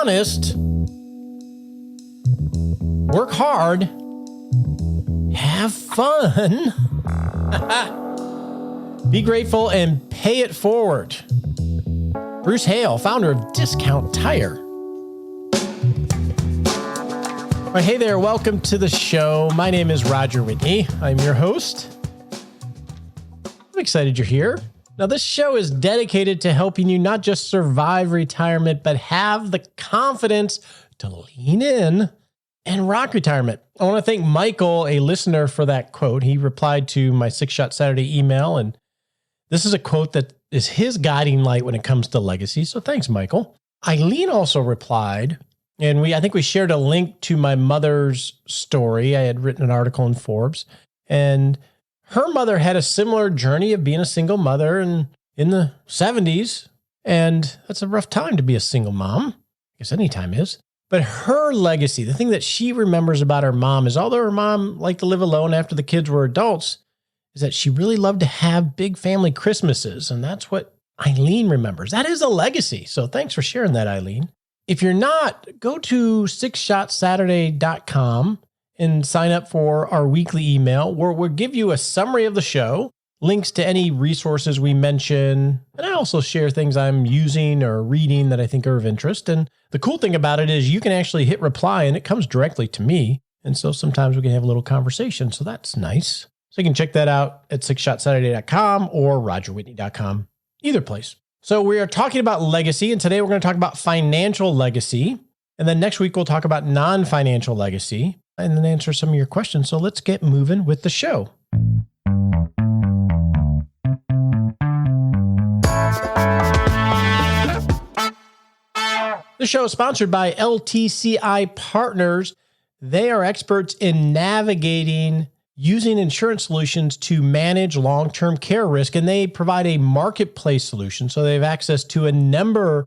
honest, work hard, have fun, be grateful, and pay it forward. Bruce Hale, founder of Discount Tire. Well, hey there, welcome to the show. My name is Roger Whitney. I'm your host. I'm excited you're here. Now, this show is dedicated to helping you not just survive retirement, but have the confidence to lean in and rock retirement. I want to thank Michael, a listener, for that quote. He replied to my 6-Shot Saturday email, and this is a quote that is his guiding light when it comes to legacy. So thanks, Michael. Eileen also replied, and I think we shared a link to my mother's story. I had written an article in Forbes, and her mother had a similar journey of being a single mother in the 70s, and that's a rough time to be a single mom. I guess any time is. But her legacy, the thing that she remembers about her mom is, although her mom liked to live alone after the kids were adults, is that she really loved to have big family Christmases, and that's what Eileen remembers. That is a legacy, so thanks for sharing that, Eileen. If you're not, go to 6shotsaturday.com and sign up for our weekly email where we'll give you a summary of the show, links to any resources we mention, and I also share things I'm using or reading that I think are of interest. And the cool thing about it is you can actually hit reply and it comes directly to me. And so sometimes we can have a little conversation. So that's nice. So you can check that out at 6shotsaturday.com or rogerwhitney.com, either place. So we are talking about legacy, and today we're going to talk about financial legacy. And then next week we'll talk about non-financial legacy and then answer some of your questions. So let's get moving with the show. The show is sponsored by LTCI Partners. They are experts in navigating using insurance solutions to manage long-term care risk, and they provide a marketplace solution. So they have access to a number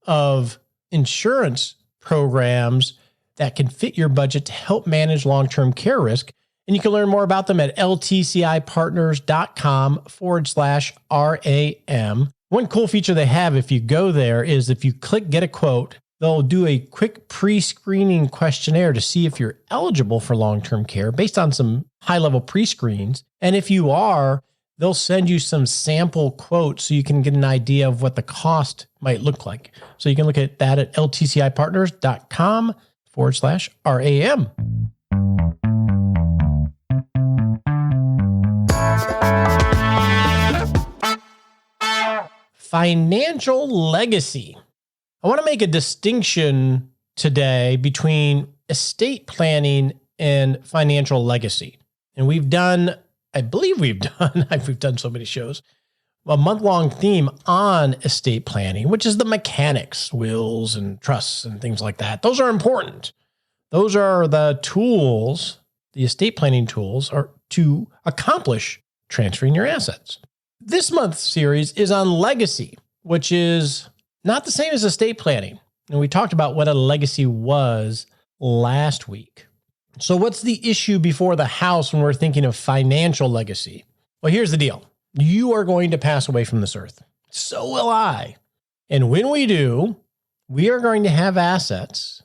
of insurance programs that can fit your budget to help manage long-term care risk. And you can learn more about them at ltcipartners.com/RAM. One cool feature they have, if you go there, is if you click Get a Quote, they'll do a quick pre-screening questionnaire to see if you're eligible for long-term care based on some high-level pre-screens. And if you are, they'll send you some sample quotes so you can get an idea of what the cost might look like. So you can look at that at ltcipartners.com/RAM. Financial legacy. I want to make a distinction today between estate planning and financial legacy. And we've done so many shows, a month-long theme on estate planning, which is the mechanics, wills and trusts and things like that. Those are important. Those are the tools, the estate planning tools, are to accomplish transferring your assets. This month's series is on legacy, which is not the same as estate planning. And we talked about what a legacy was last week. So what's the issue before the house when we're thinking of financial legacy? Well, here's the deal. You are going to pass away from this earth. So will I. And when we do, we are going to have assets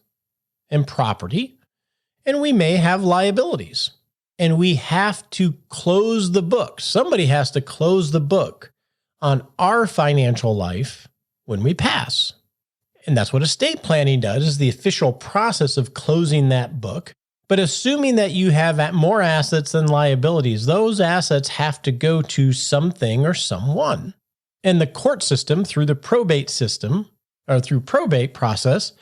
and property, and we may have liabilities. And we have to close the book. Somebody has to close the book on our financial life when we pass. And that's what estate planning does, is the official process of closing that book. But assuming that you have more assets than liabilities, those assets have to go to something or someone. And the court system, through the probate system, or through probate process,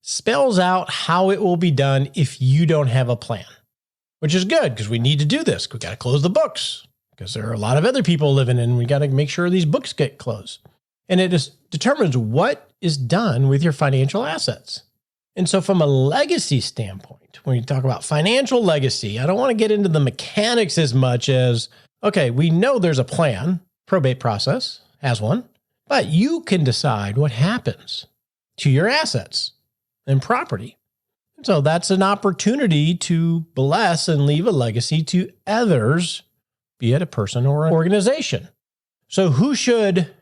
spells out how it will be done if you don't have a plan, which is good because we need to do this. We got to close the books because there are a lot of other people living in, and we got to make sure these books get closed. And it determines what is done with your financial assets. And so from a legacy standpoint, when you talk about financial legacy, I don't want to get into the mechanics as much as, okay, we know there's a plan, probate process has one, but you can decide what happens to your assets and property. So that's an opportunity to bless and leave a legacy to others, be it a person or an organization. So who should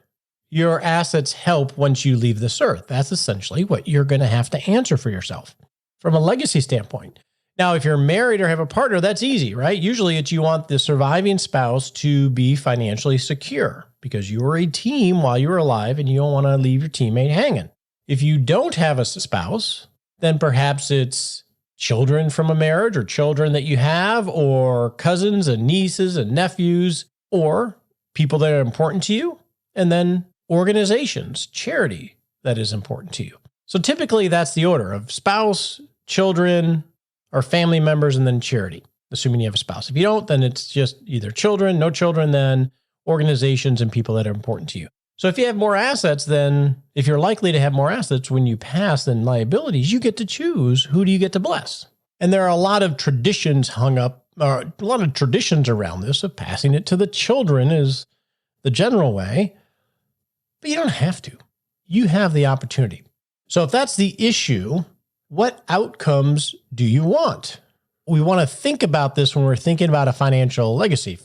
your assets help once you leave this earth? That's essentially what you're going to have to answer for yourself from a legacy standpoint. Now, if you're married or have a partner, that's easy, right? Usually it's you want the surviving spouse to be financially secure because you were a team while you were alive and you don't want to leave your teammate hanging. If you don't have a spouse, then perhaps it's children from a marriage or children that you have or cousins and nieces and nephews or people that are important to you, and then organizations, charity that is important to you. So typically that's the order of spouse, children, or family members, and then charity, assuming you have a spouse. If you don't, then it's just either children, no children, then organizations and people that are important to you. So if you have more assets, then if you're likely to have more assets when you pass than liabilities, you get to choose who do you get to bless. And there are a lot of traditions around this of passing it to the children is the general way, but you don't have to. You have the opportunity. So if that's the issue, what outcomes do you want? We want to think about this when we're thinking about a financial legacy.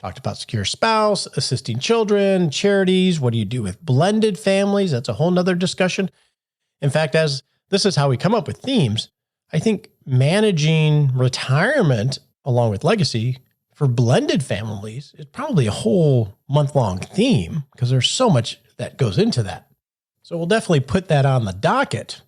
Talked about secure spouse, assisting children, charities. What do you do with blended families? That's a whole nother discussion. In fact, as this is how we come up with themes, I think managing retirement along with legacy for blended families is probably a whole month-long theme because there's so much that goes into that. So we'll definitely put that on the docket.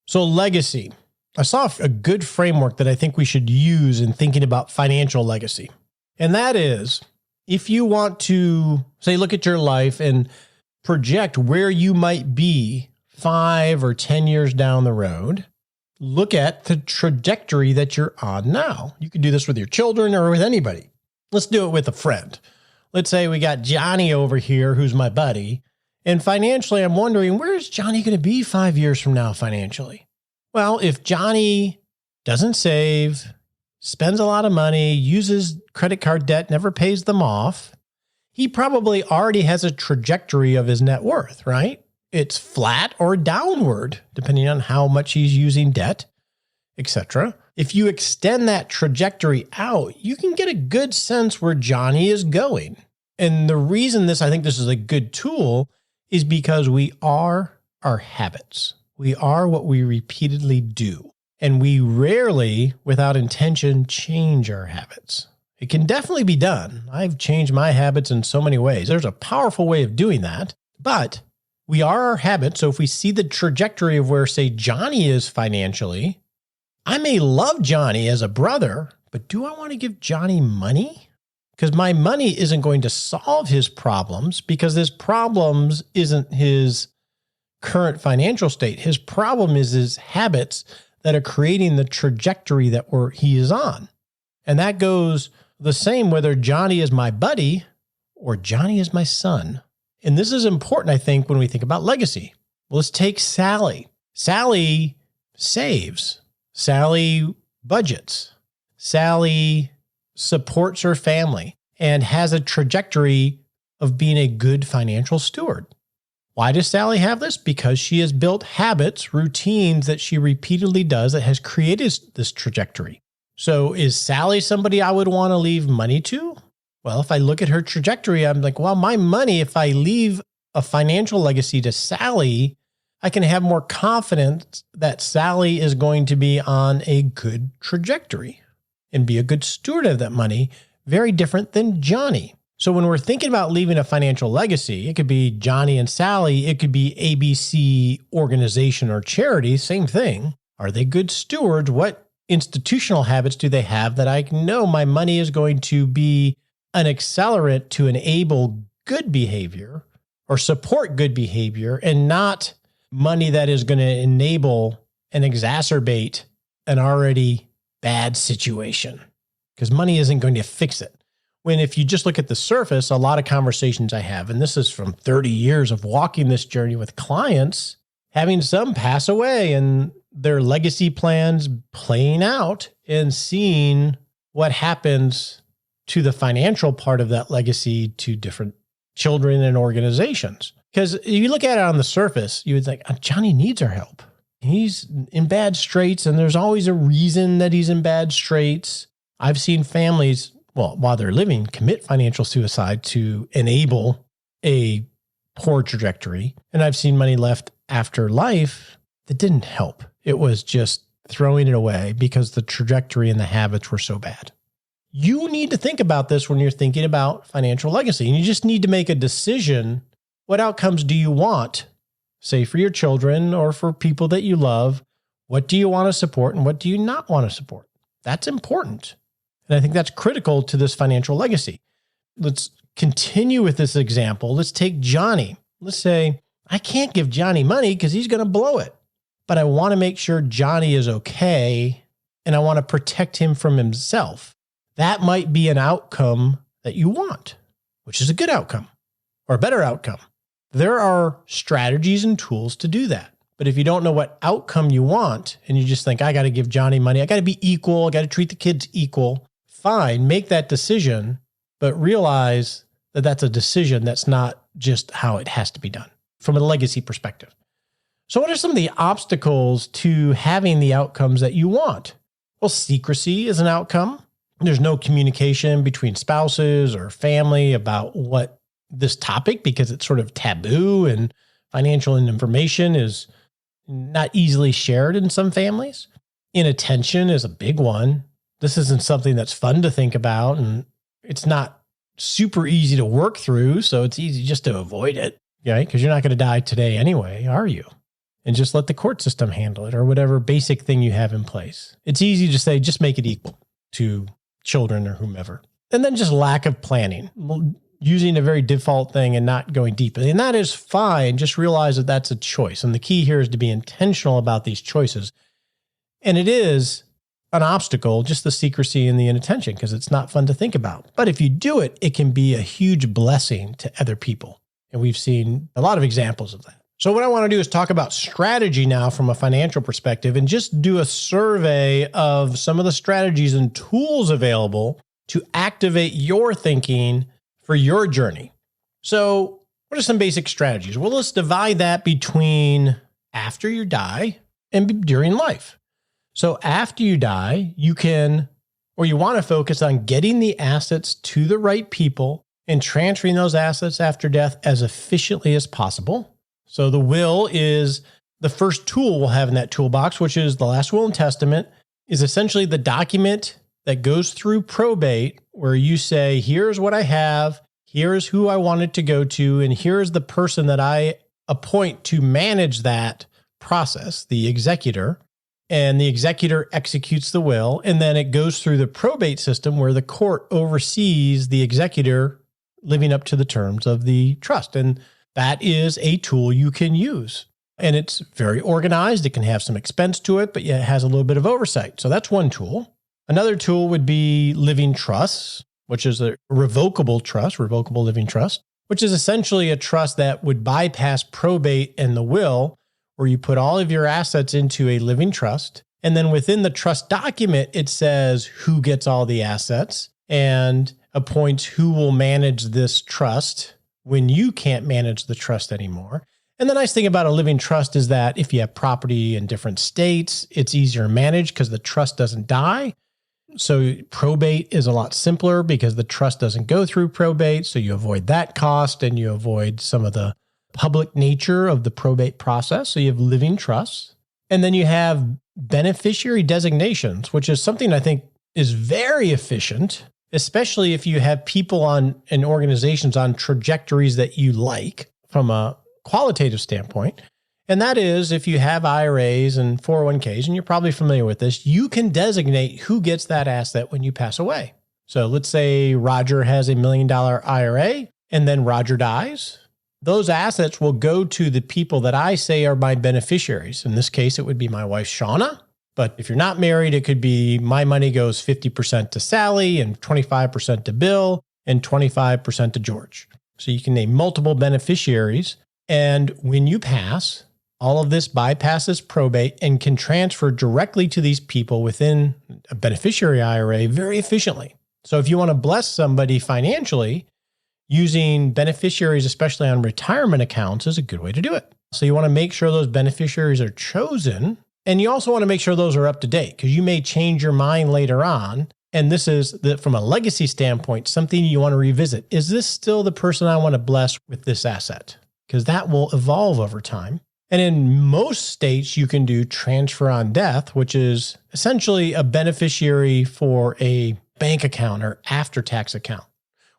So legacy. I saw a good framework that I think we should use in thinking about financial legacy. And that is, if you want to, say, look at your life and project where you might be 5 or 10 years down the road, look at the trajectory that you're on now. You can do this with your children or with anybody. Let's do it with a friend. Let's say we got Johnny over here, who's my buddy. And financially, I'm wondering, where is Johnny going to be 5 years from now financially? Well, if Johnny doesn't save, spends a lot of money, uses credit card debt, never pays them off, he probably already has a trajectory of his net worth, right? It's flat or downward, depending on how much he's using debt, etc. If you extend that trajectory out, you can get a good sense where Johnny is going. And the reason I think this is a good tool is because we are our habits. We are what we repeatedly do. And we rarely, without intention, change our habits. It can definitely be done. I've changed my habits in so many ways. There's a powerful way of doing that, but we are our habits. So if we see the trajectory of where, say, Johnny is financially, I may love Johnny as a brother, but do I want to give Johnny money? Because my money isn't going to solve his problems because his problems isn't his current financial state. His problem is his habits that are creating the trajectory that he is on. And that goes the same whether Johnny is my buddy or Johnny is my son. And this is important, I think, when we think about legacy. Well, let's take Sally. Sally saves. Sally budgets. Sally supports her family and has a trajectory of being a good financial steward. Why does Sally have this? Because she has built habits, routines that she repeatedly does that has created this trajectory. So is Sally somebody I would want to leave money to? Well, if I look at her trajectory, I'm like, well, my money, if I leave a financial legacy to Sally, I can have more confidence that Sally is going to be on a good trajectory and be a good steward of that money, very different than Johnny. So when we're thinking about leaving a financial legacy, it could be Johnny and Sally, it could be ABC organization or charity, same thing. Are they good stewards? What institutional habits do they have that I know my money is going to be an accelerant to enable good behavior or support good behavior and not money that is going to enable and exacerbate an already bad situation? Because money isn't going to fix it. When if you just look at the surface, a lot of conversations I have, and this is from 30 years of walking this journey with clients, having some pass away and their legacy plans playing out and seeing what happens to the financial part of that legacy to different children and organizations. Because if you look at it on the surface, you would think, Johnny needs our help. He's in bad straits, and there's always a reason that he's in bad straits. I've seen families, while they're living, commit financial suicide to enable a poor trajectory. And I've seen money left after life that didn't help. It was just throwing it away because the trajectory and the habits were so bad. You need to think about this when you're thinking about financial legacy. And you just need to make a decision. What outcomes do you want, say for your children or for people that you love? What do you want to support and what do you not want to support? That's important. And I think that's critical to this financial legacy. Let's continue with this example. Let's take Johnny. Let's say, I can't give Johnny money because he's going to blow it, but I want to make sure Johnny is okay and I want to protect him from himself. That might be an outcome that you want, which is a good outcome or a better outcome. There are strategies and tools to do that. But if you don't know what outcome you want and you just think, I got to give Johnny money, I got to be equal, I got to treat the kids equal, fine, make that decision, but realize that that's a decision that's not just how it has to be done from a legacy perspective. So what are some of the obstacles to having the outcomes that you want? Well, secrecy is an outcome. There's no communication between spouses or family about what this topic, because it's sort of taboo and financial information is not easily shared in some families. Inattention is a big one. This isn't something that's fun to think about, and it's not super easy to work through, so it's easy just to avoid it, right? Because you're not going to die today anyway, are you? And just let the court system handle it or whatever basic thing you have in place. It's easy to say, just make it equal to children or whomever. And then just lack of planning, using a very default thing and not going deeply. And that is fine. Just realize that that's a choice. And the key here is to be intentional about these choices. And it is an obstacle, just the secrecy and the inattention, because it's not fun to think about. But if you do it, it can be a huge blessing to other people. And we've seen a lot of examples of that. So what I want to do is talk about strategy now from a financial perspective and just do a survey of some of the strategies and tools available to activate your thinking for your journey. So what are some basic strategies? Well, let's divide that between after you die and during life. So after you die, you can, or you want to focus on getting the assets to the right people and transferring those assets after death as efficiently as possible. So the will is the first tool we'll have in that toolbox, which is the last will and testament, is essentially the document that goes through probate where you say, here's what I have, here's who I want it to go to, and here's the person that I appoint to manage that process, the executor. And the executor executes the will, and then it goes through the probate system where the court oversees the executor living up to the terms of the trust. And that is a tool you can use. And it's very organized. It can have some expense to it, but yet it has a little bit of oversight. So that's one tool. Another tool would be living trusts, which is a revocable trust, revocable living trust, which is essentially a trust that would bypass probate and the will, where you put all of your assets into a living trust. And then within the trust document, it says who gets all the assets and appoints who will manage this trust when you can't manage the trust anymore. And the nice thing about a living trust is that if you have property in different states, it's easier to manage because the trust doesn't die. So probate is a lot simpler because the trust doesn't go through probate. So you avoid that cost and you avoid some of the public nature of the probate process. So you have living trusts. And then you have beneficiary designations, which is something I think is very efficient, especially if you have people on and organizations on trajectories that you like from a qualitative standpoint. And that is if you have IRAs and 401ks, and you're probably familiar with this, you can designate who gets that asset when you pass away. So let's say Roger has $1 million IRA and then Roger dies. Those assets will go to the people that I say are my beneficiaries. In this case, it would be my wife, Shauna. But if you're not married, it could be my money goes 50% to Sally and 25% to Bill and 25% to George. So you can name multiple beneficiaries. And when you pass, all of this bypasses probate and can transfer directly to these people within a beneficiary IRA very efficiently. So if you want to bless somebody financially, using beneficiaries, especially on retirement accounts, is a good way to do it. So you want to make sure those beneficiaries are chosen. And you also want to make sure those are up to date because you may change your mind later on. And this is, from a legacy standpoint, something you want to revisit. Is this still the person I want to bless with this asset? because that will evolve over time. And in most states, you can do transfer on death, which is essentially a beneficiary for a bank account or after-tax account,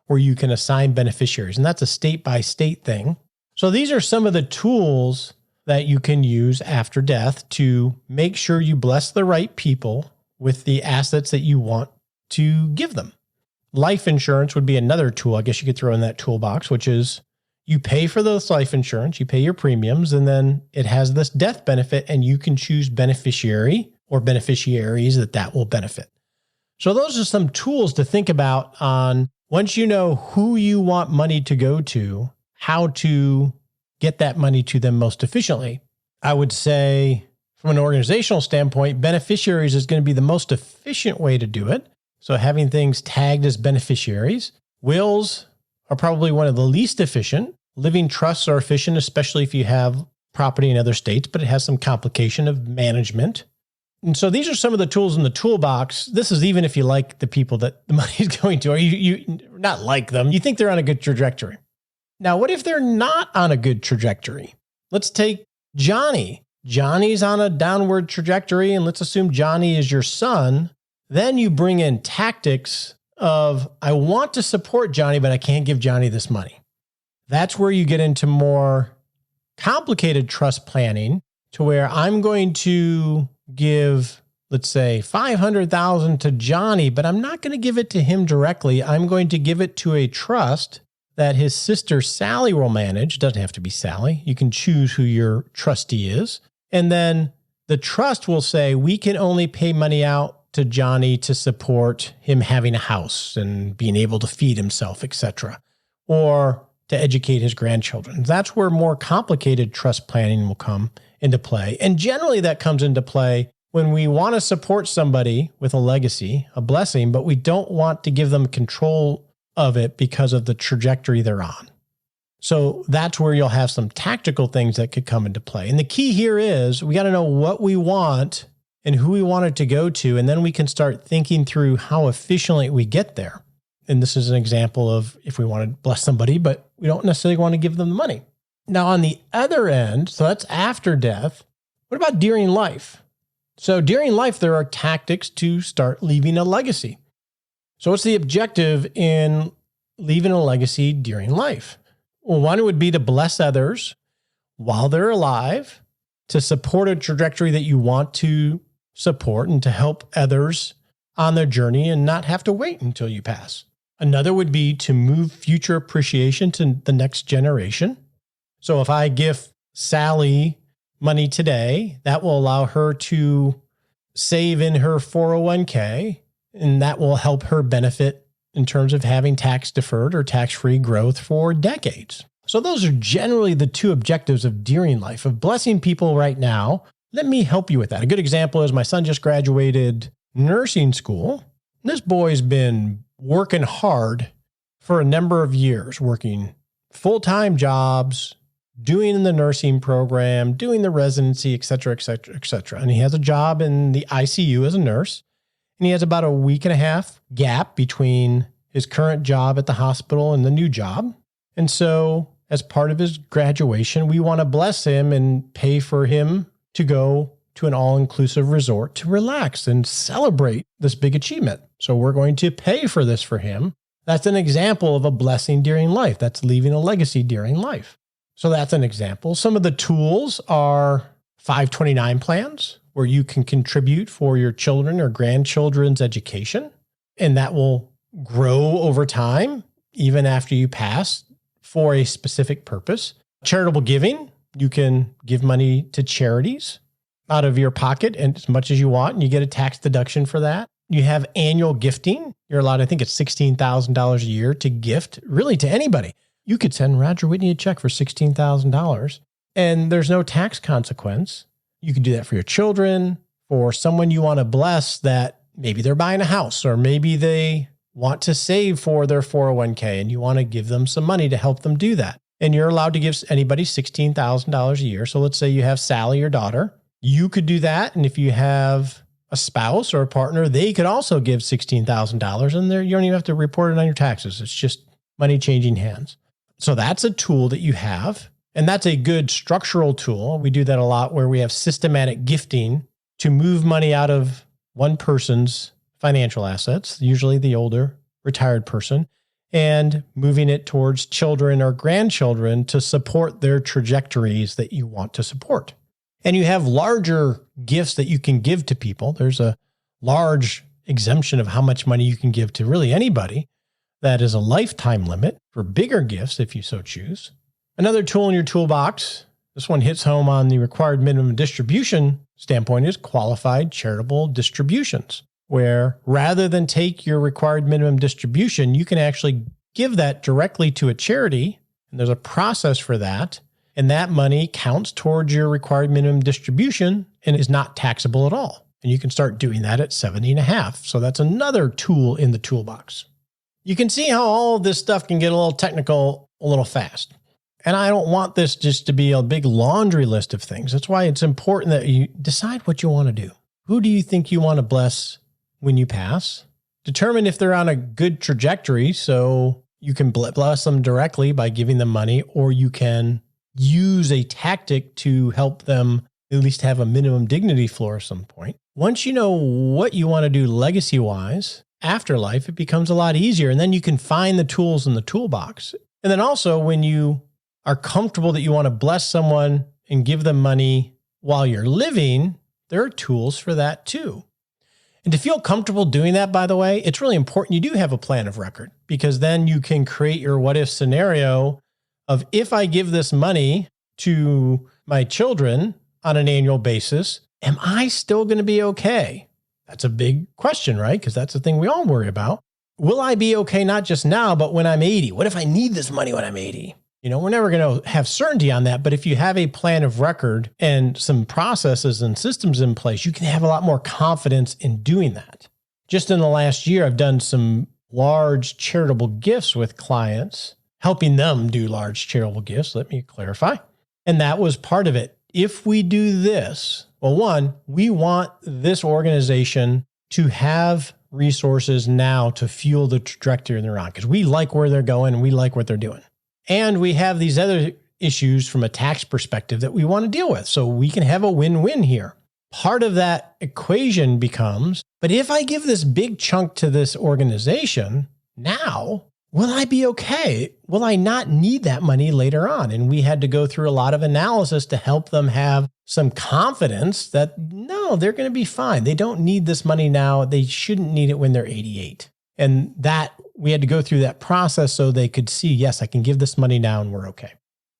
where you can assign beneficiaries. And that's a state-by-state thing. So these are some of the tools that you can use after death to make sure you bless the right people with the assets that you want to give them. Life insurance would be another tool, I guess you could throw in that toolbox, which is you pay for this life insurance, you pay your premiums, and then it has this death benefit, and you can choose beneficiary or beneficiaries that will benefit. So those are some tools to think about on once you know who you want money to go to, how to get that money to them most efficiently. I would say from an organizational standpoint, beneficiaries is going to be the most efficient way to do it. So having things tagged as beneficiaries. Wills are probably one of the least efficient. Living trusts are efficient, especially if you have property in other states, but it has some complication of management. And so these are some of the tools in the toolbox. This is even if you like the people that the money is going to, or you not like them, you think they're on a good trajectory. Now, what if they're not on a good trajectory? Let's take Johnny. Johnny's on a downward trajectory, and let's assume Johnny is your son. Then you bring in tactics of, I want to support Johnny, but I can't give Johnny this money. That's where you get into more complicated trust planning to where I'm going to give, let's say, $500,000 to Johnny, but I'm not going to give it to him directly. I'm going to give it to a trust that his sister Sally will manage. Doesn't have to be Sally. You can choose who your trustee is. And then the trust will say, we can only pay money out to Johnny to support him having a house and being able to feed himself, etc., or to educate his grandchildren. That's where more complicated trust planning will come into play. And generally that comes into play when we want to support somebody with a legacy, a blessing, but we don't want to give them control of it because of the trajectory they're on. So that's where you'll have some tactical things that could come into play. And the key here is we got to know what we want and who we want it to go to, and then we can start thinking through how efficiently we get there. And this is an example of if we want to bless somebody, but we don't necessarily want to give them the money. Now, on the other end, so that's after death, what about during life? So during life, there are tactics to start leaving a legacy. So what's the objective in leaving a legacy during life? Well, one would be to bless others while they're alive, to support a trajectory that you want to support and to help others on their journey and not have to wait until you pass. Another would be to move future appreciation to the next generation. So if I give Sally money today, that will allow her to save in her 401k, and that will help her benefit in terms of having tax deferred or tax-free growth for decades. So those are generally the two objectives of during life, of blessing people right now. Let me help you with that. A good example is my son just graduated nursing school. This boy's been working hard for a number of years, working full-time jobs, doing the nursing program, doing the residency, et cetera, et cetera, et cetera. And he has a job in the ICU as a nurse. And he has about a week and a half gap between his current job at the hospital and the new job. And so as part of his graduation, we want to bless him and pay for him to go to an all-inclusive resort to relax and celebrate this big achievement. So we're going to pay for this for him. That's an example of a blessing during life. That's leaving a legacy during life. So that's an example. Some of the tools are 529 plans, where you can contribute for your children or grandchildren's education, and that will grow over time, even after you pass, for a specific purpose. Charitable giving, you can give money to charities out of your pocket and as much as you want, and you get a tax deduction for that. You have annual gifting. You're allowed, I think it's $16,000 a year to gift really to anybody. You could send Roger Whitney a check for $16,000 and there's no tax consequence. You can do that for your children, for someone you want to bless that maybe they're buying a house or maybe they want to save for their 401k and you want to give them some money to help them do that. And you're allowed to give anybody $16,000 a year. So let's say you have Sally, your daughter. You could do that. And if you have a spouse or a partner, they could also give $16,000 and you don't even have to report it on your taxes. It's just money changing hands. So that's a tool that you have And that's a good structural tool. We do that a lot where we have systematic gifting to move money out of one person's financial assets, usually the older retired person, and moving it towards children or grandchildren to support their trajectories that you want to support. And you have larger gifts that you can give to people. There's a large exemption of how much money you can give to really anybody. That is a lifetime limit for bigger gifts if you so choose. Another tool in your toolbox, this one hits home on the required minimum distribution standpoint, is qualified charitable distributions, where rather than take your required minimum distribution, you can actually give that directly to a charity. And there's a process for that. And that money counts towards your required minimum distribution and is not taxable at all. And you can start doing that at 70.5. So that's another tool in the toolbox. You can see how all of this stuff can get a little technical a little fast. And I don't want this just to be a big laundry list of things. That's why it's important that you decide what you want to do. Who do you think you want to bless when you pass? Determine if they're on a good trajectory so you can bless them directly by giving them money, or you can use a tactic to help them at least have a minimum dignity floor at some point. Once you know what you want to do legacy-wise, afterlife, it becomes a lot easier. And then you can find the tools in the toolbox. And then also when you are comfortable that you want to bless someone and give them money while you're living, there are tools for that too. And to feel comfortable doing that, by the way, it's really important you do have a plan of record, because then you can create your what if scenario of, if I give this money to my children on an annual basis, am I still going to be okay? That's a big question, right? Because that's the thing we all worry about. Will I be okay not just now, but when I'm 80? What if I need this money when I'm 80? We're never going to have certainty on that. But if you have a plan of record and some processes and systems in place, you can have a lot more confidence in doing that. Just in the last year, I've done some large charitable gifts with clients, helping them do large charitable gifts. Let me clarify. And that was part of it. If we do this, well, one, we want this organization to have resources now to fuel the trajectory they're on, because we like where they're going and we like what they're doing. And we have these other issues from a tax perspective that we want to deal with. So we can have a win-win here. Part of that equation becomes, but if I give this big chunk to this organization now, will I be okay? Will I not need that money later on? And we had to go through a lot of analysis to help them have some confidence that, no, they're going to be fine. They don't need this money now. They shouldn't need it when they're 88. And that we had to go through that process so they could see, yes, I can give this money now and we're okay.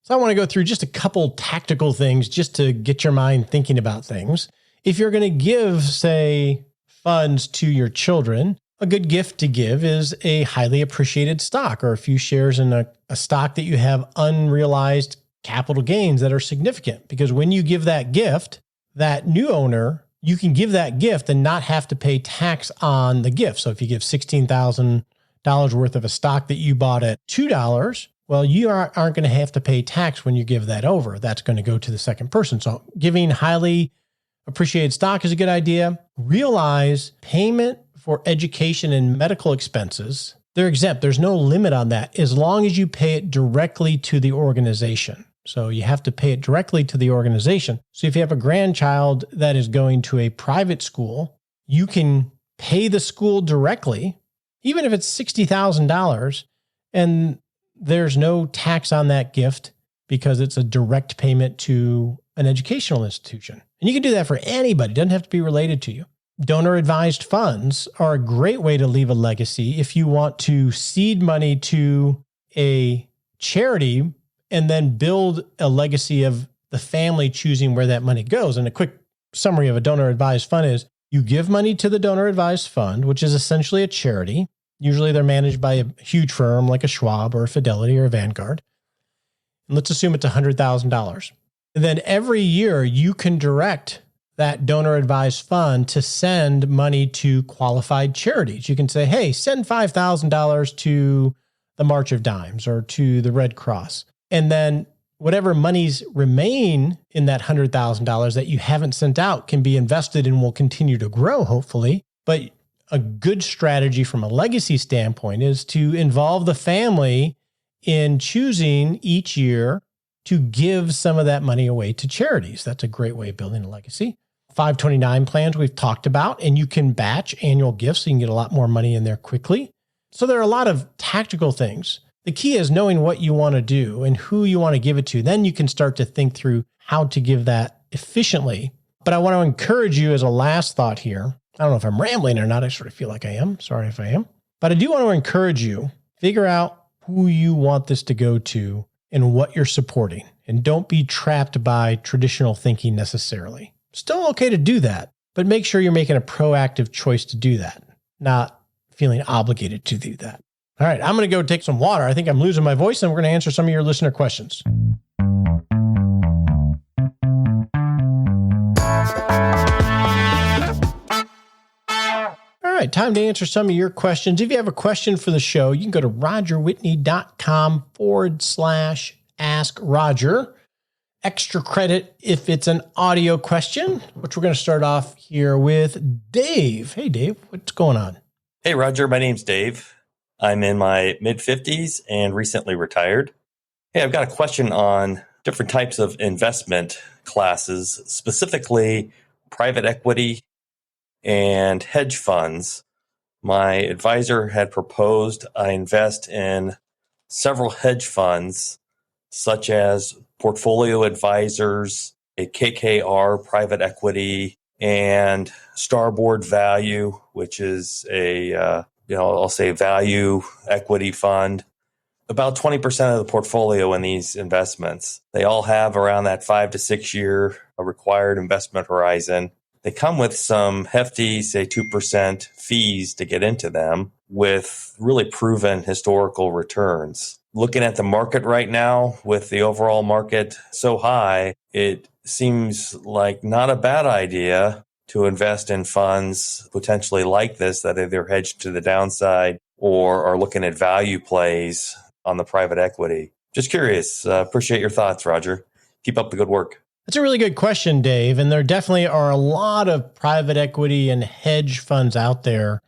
So I want to go through just a couple tactical things just to get your mind thinking about things. If you're going to give, say, funds to your children, a good gift to give is a highly appreciated stock or a few shares in a stock that you have unrealized capital gains that are significant. Because when you give that gift, that new owner, you can give that gift and not have to pay tax on the gift. So if you give $16,000 worth of a stock that you bought at $2, well, you aren't going to have to pay tax when you give that over. That's going to go to the second person. So giving highly appreciated stock is a good idea. Realize payment for education and medical expenses, they're exempt. There's no limit on that as long as you pay it directly to the organization. So you have to pay it directly to the organization. So if you have a grandchild that is going to a private school, you can pay the school directly, even if it's $60,000, and there's no tax on that gift because it's a direct payment to an educational institution. And you can do that for anybody. It doesn't have to be related to you. Donor advised funds are a great way to leave a legacy if you want to seed money to a charity and then build a legacy of the family choosing where that money goes. And a quick summary of a donor advised fund is you give money to the donor advised fund, which is essentially a charity. Usually they're managed by a huge firm like a Schwab or a Fidelity or a Vanguard. And let's assume it's $100,000. And then every year you can direct that donor advised fund to send money to qualified charities. You can say, hey, send $5,000 to the March of Dimes or to the Red Cross. And then whatever monies remain in that $100,000 that you haven't sent out can be invested and will continue to grow, hopefully. But a good strategy from a legacy standpoint is to involve the family in choosing each year to give some of that money away to charities. That's a great way of building a legacy. 529 plans we've talked about, and you can batch annual gifts so you can get a lot more money in there quickly. So there are a lot of tactical things. The key is knowing what you want to do and who you want to give it to. Then you can start to think through how to give that efficiently. But I want to encourage you as a last thought here. I don't know if I'm rambling or not. I sort of feel like I am. Sorry if I am. But I do want to encourage you, figure out who you want this to go to and what you're supporting. And don't be trapped by traditional thinking necessarily. Still okay to do that, but make sure you're making a proactive choice to do that, not feeling obligated to do that. All right, I'm going to go take some water. I think I'm losing my voice, and we're going to answer some of your listener questions. All right, time to answer some of your questions. If you have a question for the show, you can go to rogerwhitney.com/askroger. Extra credit if it's an audio question, which we're going to start off here with Dave. Hey, Dave, what's going on? Hey, Roger. My name's Dave. I'm in my mid-50s and recently retired. Hey, I've got a question on different types of investment classes, specifically private equity and hedge funds. My advisor had proposed I invest in several hedge funds, such as Portfolio Advisors, a KKR private equity, and Starboard Value, which is a, I'll say value equity fund. About 20% of the portfolio in these investments. They all have around that 5 to 6 year required investment horizon. They come with some hefty, say 2% fees to get into them with really proven historical returns. Looking at the market right now with the overall market so high, it seems like not a bad idea to invest in funds potentially like this that either hedge to the downside or are looking at value plays on the private equity. Just curious. Appreciate your thoughts, Roger. Keep up the good work. That's a really good question, Dave. And there definitely are a lot of private equity and hedge funds out there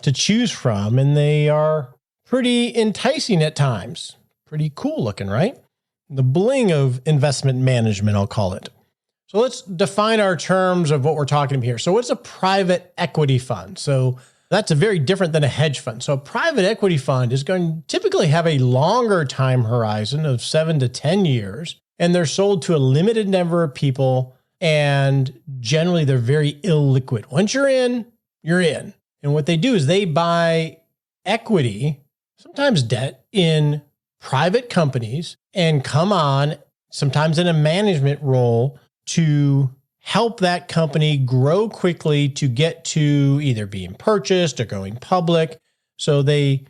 to choose from, and they are pretty enticing at times. Pretty cool looking, right? The bling of investment management, I'll call it. So let's define our terms of what we're talking about here. So what's a private equity fund? So that's very different than a hedge fund. So a private equity fund is going to typically have a longer time horizon of 7 to 10 years, and they're sold to a limited number of people, and generally they're very illiquid. Once you're in, you're in. And what they do is they buy equity, sometimes debt, in private companies and come on, sometimes in a management role, to help that company grow quickly to get to either being purchased or going public. So they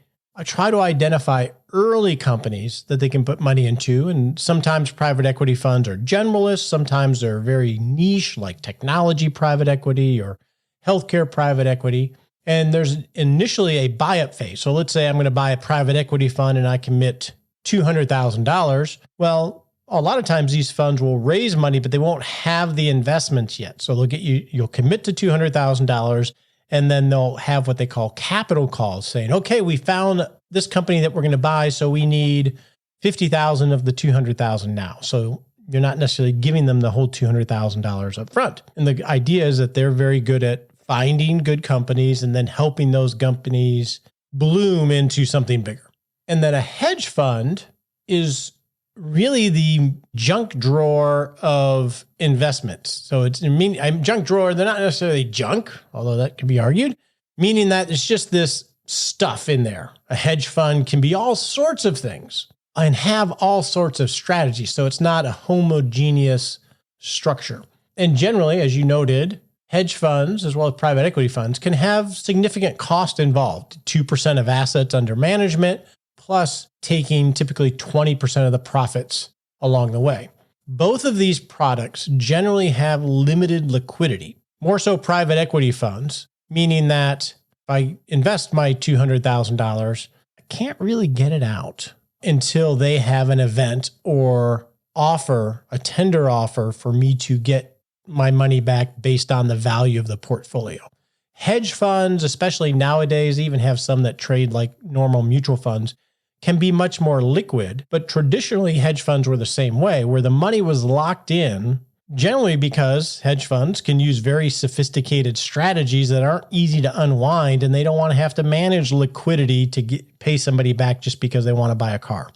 try to identify early companies that they can put money into. And sometimes private equity funds are generalists. Sometimes they're very niche, like technology private equity or healthcare private equity. And there's initially a buy-up phase. So let's say I'm going to buy a private equity fund and I commit $200,000. Well, a lot of times these funds will raise money, but they won't have the investments yet. So they'll get you'll commit to $200,000, and then they'll have what they call capital calls saying, okay, we found this company that we're going to buy, so we need $50,000 of the $200,000 now. So you're not necessarily giving them the whole $200,000 up front. And the idea is that they're very good at finding good companies and then helping those companies bloom into something bigger. And then a hedge fund is really the junk drawer of investments. So junk drawer, they're not necessarily junk, although that could be argued, meaning that it's just this stuff in there. A hedge fund can be all sorts of things and have all sorts of strategies. So it's not a homogeneous structure. And generally, as you noted, hedge funds, as well as private equity funds, can have significant cost involved. 2% of assets under management, plus taking typically 20% of the profits along the way. Both of these products generally have limited liquidity, more so private equity funds, meaning that if I invest my $200,000, I can't really get it out until they have an event or a tender offer for me to get my money back based on the value of the portfolio. Hedge funds, especially nowadays, even have some that trade like normal mutual funds, can be much more liquid, but traditionally hedge funds were the same way, where the money was locked in, generally because hedge funds can use very sophisticated strategies that aren't easy to unwind, and they don't want to have to manage liquidity to pay somebody back just because they want to buy a car.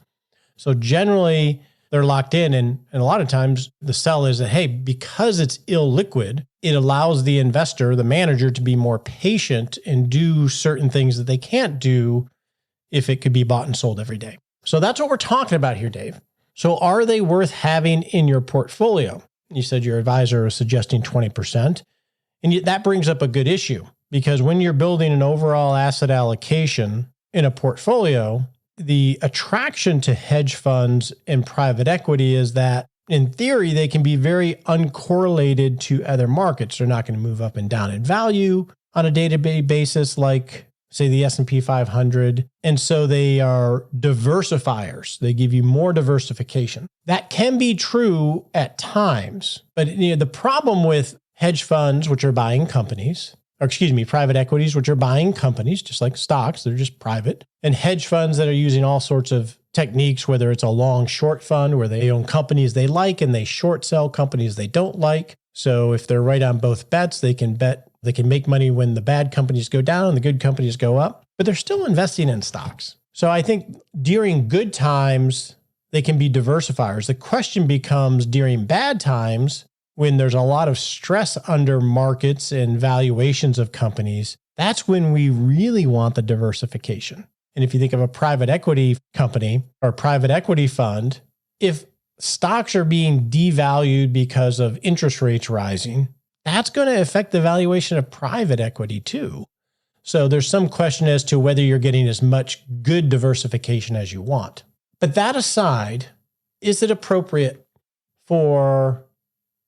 So generally, they're locked in, and a lot of times the sell is that, hey, because it's illiquid, it allows the investor, the manager, to be more patient and do certain things that they can't do if it could be bought and sold every day. So that's what we're talking about here, Dave. So are they worth having in your portfolio? You said your advisor is suggesting 20%. And that brings up a good issue, because when you're building an overall asset allocation in a portfolio, the attraction to hedge funds and private equity is that, in theory, they can be very uncorrelated to other markets. They're not going to move up and down in value on a day-to-day basis like, say, the S&P 500. And so they are diversifiers. They give you more diversification. That can be true at times. But the problem with hedge funds, which are buying companies, private equities, which are buying companies, just like stocks, they're just private, and hedge funds that are using all sorts of techniques, whether it's a long short fund where they own companies they like and they short sell companies they don't like. So if they're right on both bets, they can make money when the bad companies go down and the good companies go up, but they're still investing in stocks. So I think during good times, they can be diversifiers. The question becomes during bad times, when there's a lot of stress under markets and valuations of companies, that's when we really want the diversification. And if you think of a private equity company or private equity fund, if stocks are being devalued because of interest rates rising, that's going to affect the valuation of private equity too. So there's some question as to whether you're getting as much good diversification as you want. But that aside, is it appropriate for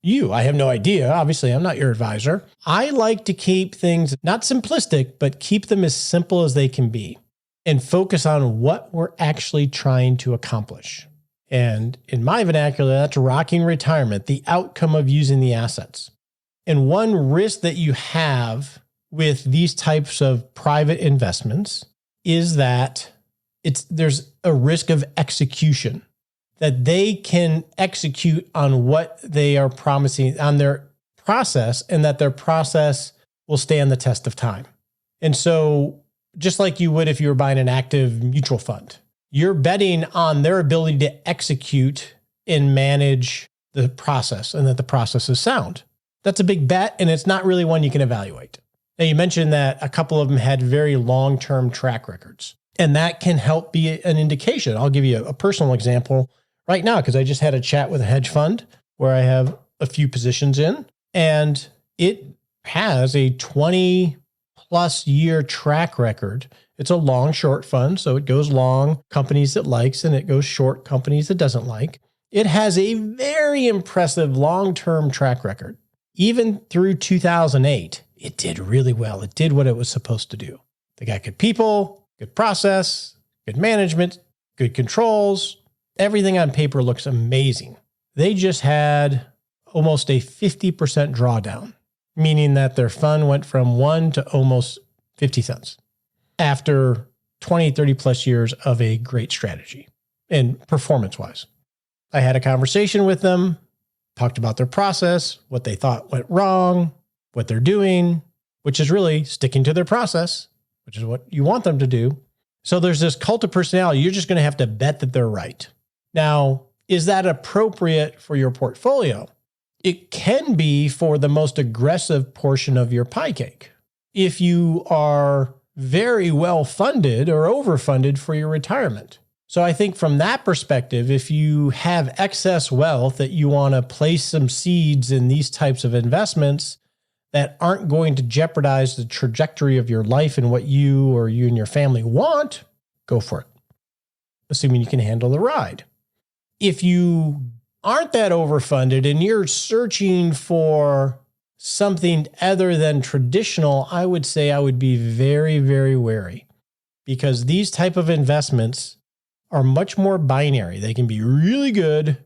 you? I have no idea. Obviously, I'm not your advisor. I like to keep things not simplistic, but keep them as simple as they can be and focus on what we're actually trying to accomplish. And in my vernacular, that's rocking retirement, the outcome of using the assets. And one risk that you have with these types of private investments is that there's a risk of execution, that they can execute on what they are promising on their process, and that their process will stand the test of time. And so just like you would if you were buying an active mutual fund, you're betting on their ability to execute and manage the process, and that the process is sound. That's a big bet, and it's not really one you can evaluate. Now, you mentioned that a couple of them had very long-term track records, and that can help be an indication. I'll give you a personal example right now, because I just had a chat with a hedge fund where I have a few positions in, and it has a 20-plus year track record. It's a long short fund, so it goes long companies it likes, and it goes short companies it doesn't like. It has a very impressive long-term track record. Even through 2008, it did really well. It did what it was supposed to do. They got good people, good process, good management, good controls. Everything on paper looks amazing. They just had almost a 50% drawdown, meaning that their fund went from 1 to almost 50 cents after 20, 30 plus years of a great strategy and performance-wise. I had a conversation with them, talked about their process, what they thought went wrong, what they're doing, which is really sticking to their process, which is what you want them to do. So there's this cult of personality. You're just going to have to bet that they're right. Now, is that appropriate for your portfolio? It can be for the most aggressive portion of your pie cake. If you are very well funded or overfunded for your retirement. So I think from that perspective, if you have excess wealth that you want to place some seeds in these types of investments that aren't going to jeopardize the trajectory of your life and what you or you and your family want, go for it, assuming you can handle the ride. If you aren't that overfunded and you're searching for something other than traditional, I would say I would be very, very wary, because these type of investments are much more binary. They can be really good,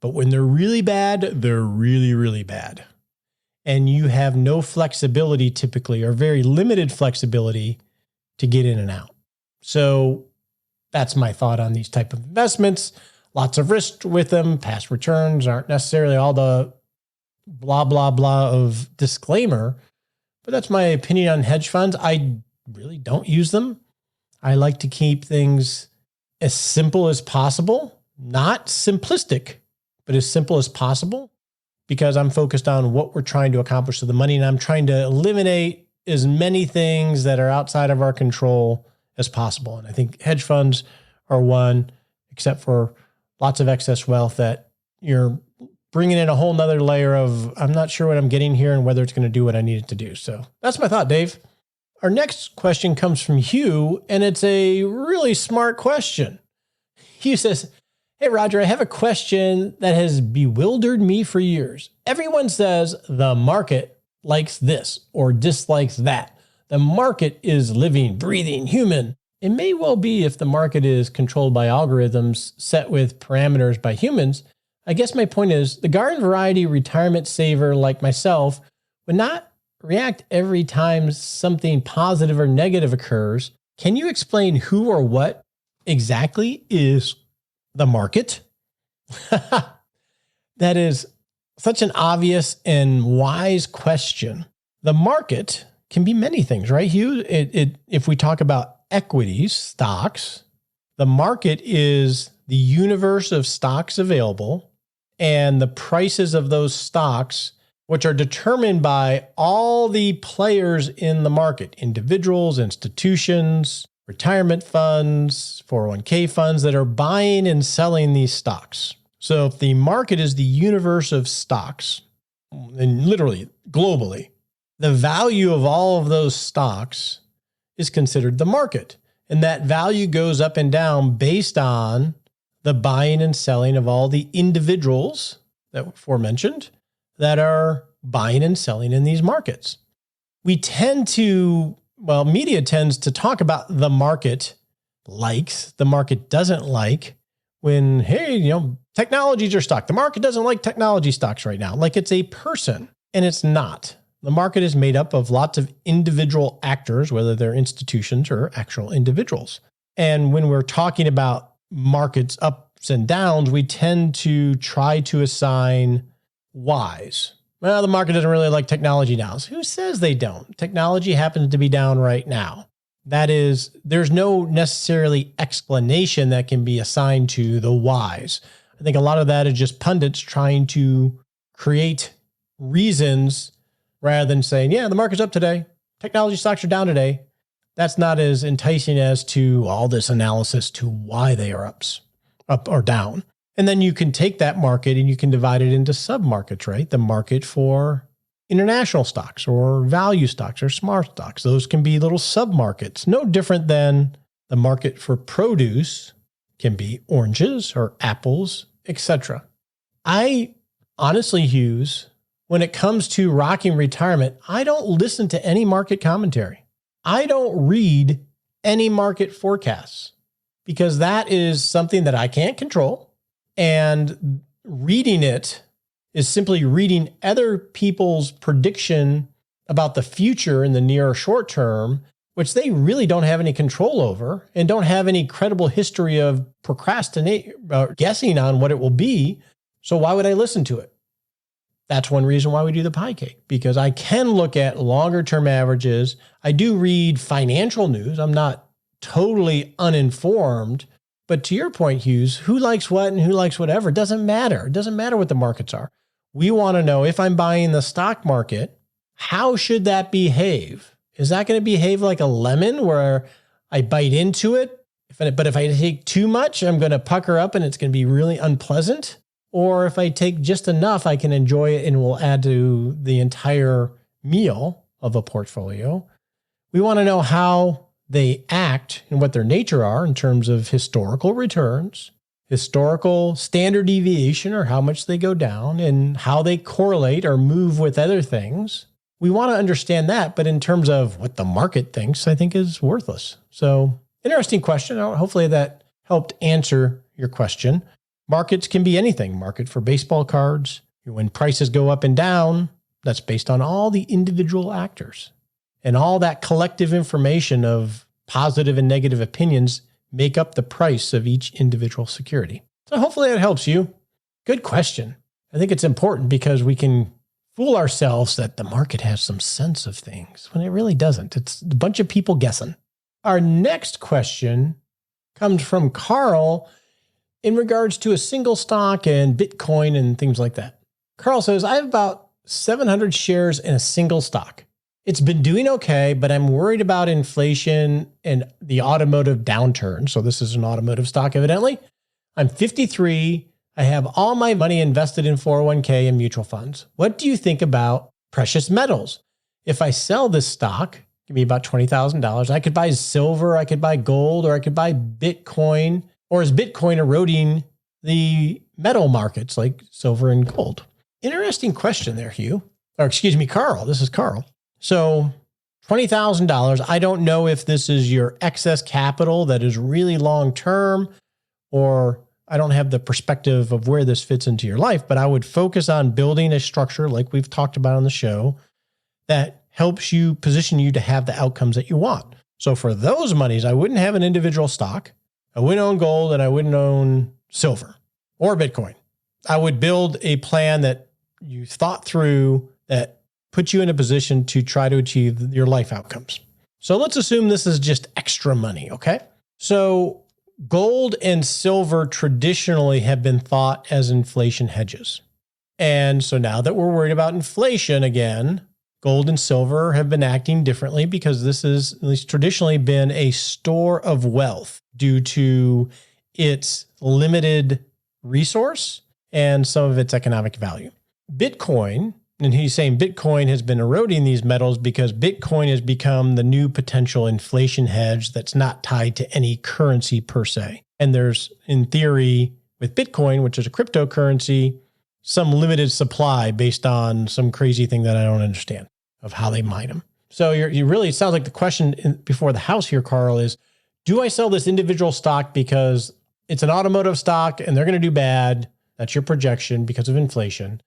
but when they're really bad, they're really, really bad. And you have no flexibility typically, or very limited flexibility to get in and out. So That's my thought on these type of investments. Lots of risk with them. Past returns aren't necessarily all the blah, blah, blah of disclaimer, but that's my opinion on hedge funds. I really don't use them. I like to keep things as simple as possible, not simplistic, but as simple as possible, because I'm focused on what we're trying to accomplish with the money. And I'm trying to eliminate as many things that are outside of our control as possible. And I think hedge funds are one, except for lots of excess wealth that you're bringing in a whole nother layer of, I'm not sure what I'm getting here and whether it's going to do what I need it to do. So that's my thought, Dave. Our next question comes from Hugh, and it's a really smart question. Hugh says, hey, Roger, I have a question that has bewildered me for years. Everyone says the market likes this or dislikes that. The market is living, breathing, human. It may well be if the market is controlled by algorithms set with parameters by humans. I guess my point is the garden variety retirement saver like myself would not react every time something positive or negative occurs. Can you explain who or what exactly is the market? That is such an obvious and wise question. The market can be many things, right, Hugh? If we talk about equities, stocks, the market is the universe of stocks available and the prices of those stocks, which are determined by all the players in the market, individuals, institutions, retirement funds, 401k funds that are buying and selling these stocks. So if the market is the universe of stocks, and literally globally, the value of all of those stocks is considered the market. And that value goes up and down based on the buying and selling of all the individuals that were aforementioned that are buying and selling in these markets. We tend to, media tends to talk about the market likes, the market doesn't like when, hey, technologies are stock. The market doesn't like technology stocks right now. Like it's a person, and it's not. The market is made up of lots of individual actors, whether they're institutions or actual individuals. And when we're talking about markets ups and downs, we tend to try to assign whys. Well, the market doesn't really like technology now. So who says they don't? Technology happens to be down right now. That is, there's no necessarily explanation that can be assigned to the whys. I think a lot of that is just pundits trying to create reasons rather than saying, yeah, the market's up today. Technology stocks are down today. That's not as enticing as to all this analysis to why they are up or down. And then you can take that market and you can divide it into sub-markets, right? The market for international stocks or value stocks or smart stocks. Those can be little sub-markets, no different than the market for produce can be oranges or apples, etc. I honestly, Hughes, when it comes to rocking retirement, I don't listen to any market commentary. I don't read any market forecasts because that is something that I can't control. And reading it is simply reading other people's prediction about the future in the near or short term, which they really don't have any control over and don't have any credible history of procrastinating or guessing on what it will be. So why would I listen to it? That's one reason why we do the pie cake, because I can look at longer term averages. I do read financial news. I'm not totally uninformed. But to your point, Hughes, who likes what and who likes whatever, it doesn't matter. It doesn't matter what the markets are. We want to know if I'm buying the stock market, how should that behave? Is that going to behave like a lemon where I bite into it? But if I take too much, I'm going to pucker up and it's going to be really unpleasant. Or if I take just enough, I can enjoy it and will add to the entire meal of a portfolio. We want to know how they act and what their nature are in terms of historical returns, historical standard deviation or how much they go down, and how they correlate or move with other things. We want to understand that, but in terms of what the market thinks, I think is worthless. So, interesting question. Hopefully that helped answer your question. Markets can be anything. Market for baseball cards. When prices go up and down, that's based on all the individual actors. And all that collective information of positive and negative opinions make up the price of each individual security. So hopefully that helps you. Good question. I think it's important because we can fool ourselves that the market has some sense of things when it really doesn't. It's a bunch of people guessing. Our next question comes from Carl in regards to a single stock and Bitcoin and things like that. Carl says, I have about 700 shares in a single stock. It's been doing okay, but I'm worried about inflation and the automotive downturn. So this is an automotive stock, evidently. I'm 53. I have all my money invested in 401k and mutual funds. What do you think about precious metals? If I sell this stock, give me about $20,000, I could buy silver, I could buy gold, or I could buy Bitcoin. Or is Bitcoin eroding the metal markets like silver and gold? Interesting question there, Hugh. Or excuse me, Carl. This is Carl. So $20,000. I don't know if this is your excess capital that is really long-term, or I don't have the perspective of where this fits into your life, but I would focus on building a structure like we've talked about on the show that helps you position you to have the outcomes that you want. So for those monies, I wouldn't have an individual stock. I wouldn't own gold, and I wouldn't own silver or Bitcoin. I would build a plan that you thought through that puts you in a position to try to achieve your life outcomes. So let's assume this is just extra money, okay? So gold and silver traditionally have been thought as inflation hedges. And so now that we're worried about inflation again, gold and silver have been acting differently because this has at least traditionally been a store of wealth due to its limited resource and some of its economic value. Bitcoin, and he's saying Bitcoin has been eroding these metals because Bitcoin has become the new potential inflation hedge that's not tied to any currency per se. And there's, in theory, with Bitcoin, which is a cryptocurrency, some limited supply based on some crazy thing that I don't understand of how they mine them. So you really, it sounds like the question before the house here, Carl, is, do I sell this individual stock because it's an automotive stock and they're going to do bad? That's your projection because of inflation.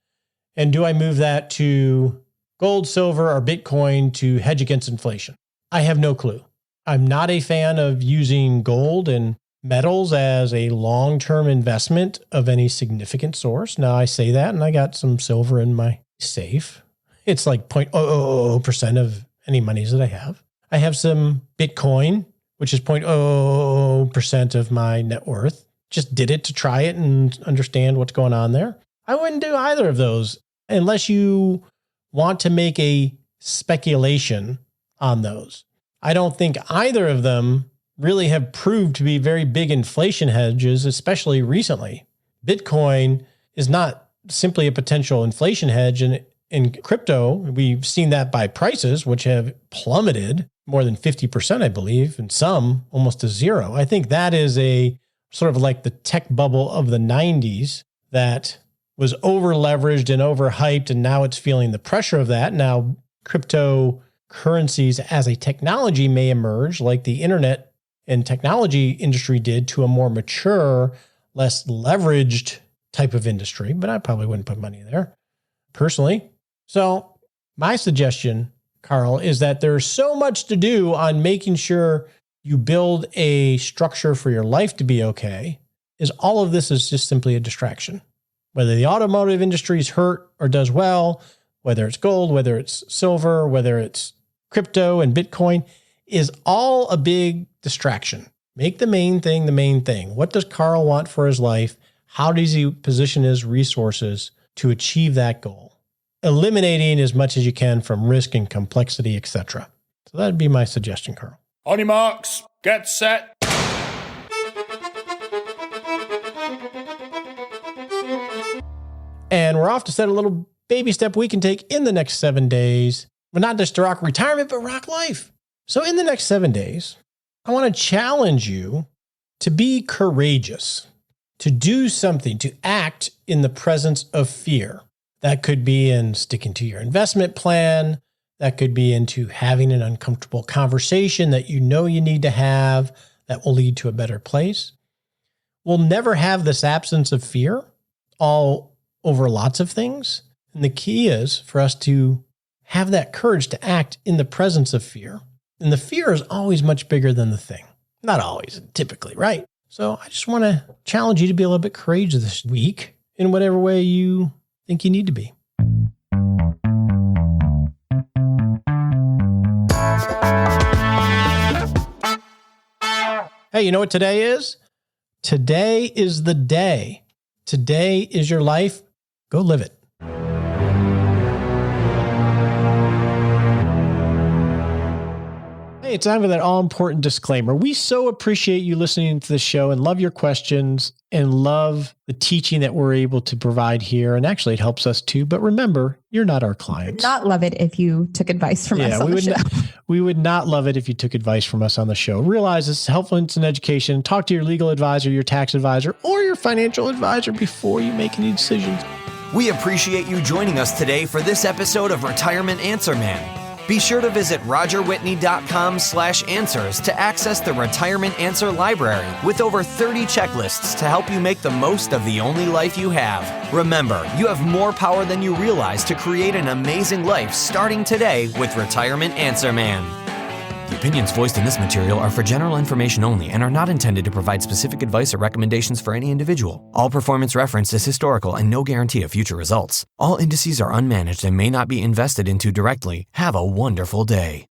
And do I move that to gold, silver, or Bitcoin to hedge against inflation? I have no clue. I'm not a fan of using gold and metals as a long-term investment of any significant source. Now I say that, and I got some silver in my safe. It's like 0.000% of any monies that I have. I have some Bitcoin, which is 0.000% of my net worth. Just did it to try it and understand what's going on there. I wouldn't do either of those unless you want to make a speculation on those. I don't think either of them really have proved to be very big inflation hedges, especially recently. Bitcoin is not simply a potential inflation hedge. And in crypto, we've seen that by prices, which have plummeted more than 50%, I believe, and some almost to zero. I think that is a sort of like the tech bubble of the 90s that was over leveraged and overhyped, and now it's feeling the pressure of that. Now, cryptocurrencies as a technology may emerge like the internet and technology industry did to a more mature, less leveraged type of industry, but I probably wouldn't put money there personally. So my suggestion, Carl, is that there's so much to do on making sure you build a structure for your life to be okay, is all of this is just simply a distraction. Whether the automotive industry is hurt or does well, whether it's gold, whether it's silver, whether it's crypto and Bitcoin, is all a big distraction. Make the main thing the main thing. What does Carl want for his life? How does he position his resources to achieve that goal? Eliminating as much as you can from risk and complexity, etc. So that'd be my suggestion, Carl. On your marks, get set. And we're off to set a little baby step we can take in the next 7 days, but not just to rock retirement, but rock life. So in the next 7 days, I want to challenge you to be courageous, to do something, to act in the presence of fear. That could be in sticking to your investment plan. That could be into having an uncomfortable conversation that you know you need to have that will lead to a better place. We'll never have this absence of fear all over lots of things. And the key is for us to have that courage to act in the presence of fear. And the fear is always much bigger than the thing. Not always, typically, right? So I just want to challenge you to be a little bit courageous this week in whatever way you think you need to be. Hey, you know what today is? Today is the day. Today is your life. Go live it. Hey, it's time for that all-important disclaimer. We so appreciate you listening to the show and love your questions and love the teaching that we're able to provide here. And actually, it helps us too. But remember, you're not our clients. Not love it if you took advice from us on the show. We would not love it if you took advice from us on the show. Realize it's helpful in education. Talk to your legal advisor, your tax advisor, or your financial advisor before you make any decisions. We appreciate you joining us today for this episode of Retirement Answer Man. Be sure to visit rogerwhitney.com/answers to access the Retirement Answer Library with over 30 checklists to help you make the most of the only life you have. Remember, you have more power than you realize to create an amazing life starting today with Retirement Answer Man. The opinions voiced in this material are for general information only and are not intended to provide specific advice or recommendations for any individual. All performance referenced is historical and no guarantee of future results. All indices are unmanaged and may not be invested into directly. Have a wonderful day.